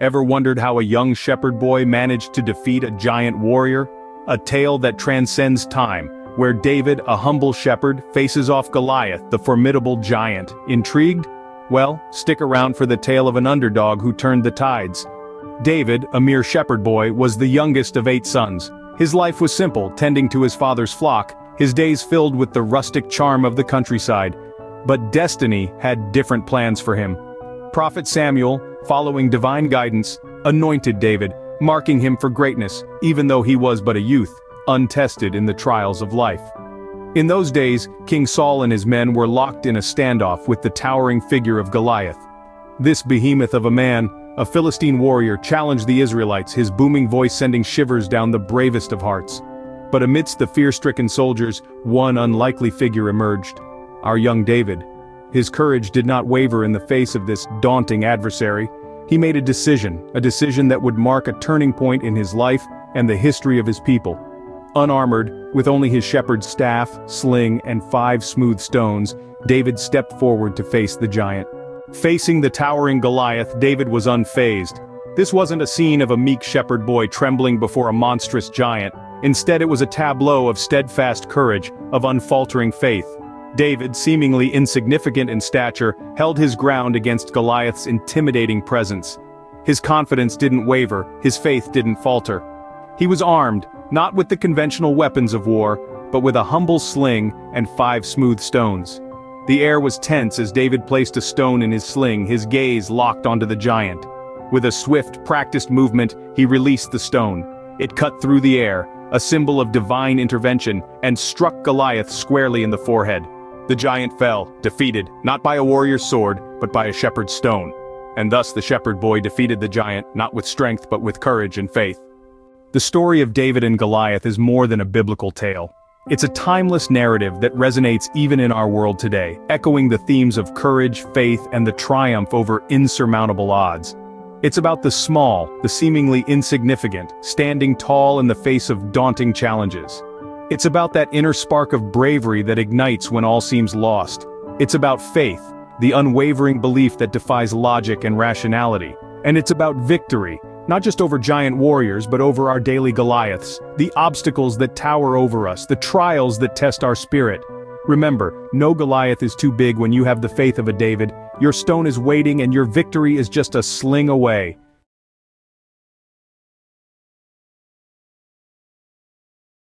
Ever wondered how a young shepherd boy managed to defeat a giant warrior? A tale that transcends time, where David, a humble shepherd, faces off Goliath, the formidable giant. Intrigued? Well, stick around for the tale of an underdog who turned the tides. David, a mere shepherd boy, was the youngest of 8 sons. His life was simple, tending to his father's flock, his days filled with the rustic charm of the countryside. But destiny had different plans for him. Prophet Samuel, following divine guidance, anointed David, marking him for greatness, even though he was but a youth, untested in the trials of life. In those days, King Saul and his men were locked in a standoff with the towering figure of Goliath. This behemoth of a man, a Philistine warrior, challenged the Israelites, his booming voice sending shivers down the bravest of hearts. But amidst the fear-stricken soldiers, one unlikely figure emerged: our young David. His courage did not waver in the face of this daunting adversary. He made a decision that would mark a turning point in his life and the history of his people. Unarmored, with only his shepherd's staff, sling, and 5 smooth stones, David stepped forward to face the giant. Facing the towering Goliath, David was unfazed. This wasn't a scene of a meek shepherd boy trembling before a monstrous giant. Instead, it was a tableau of steadfast courage, of unfaltering faith. David, seemingly insignificant in stature, held his ground against Goliath's intimidating presence. His confidence didn't waver, his faith didn't falter. He was armed, not with the conventional weapons of war, but with a humble sling and 5 smooth stones. The air was tense as David placed a stone in his sling, his gaze locked onto the giant. With a swift, practiced movement, he released the stone. It cut through the air, a symbol of divine intervention, and struck Goliath squarely in the forehead. The giant fell, defeated, not by a warrior's sword, but by a shepherd's stone. And thus the shepherd boy defeated the giant, not with strength but with courage and faith. The story of David and Goliath is more than a biblical tale. It's a timeless narrative that resonates even in our world today, echoing the themes of courage, faith, and the triumph over insurmountable odds. It's about the small, the seemingly insignificant, standing tall in the face of daunting challenges. It's about that inner spark of bravery that ignites when all seems lost. It's about faith, the unwavering belief that defies logic and rationality. And it's about victory, not just over giant warriors but over our daily Goliaths, the obstacles that tower over us, the trials that test our spirit. Remember, no Goliath is too big when you have the faith of a David. Your stone is waiting and your victory is just a sling away.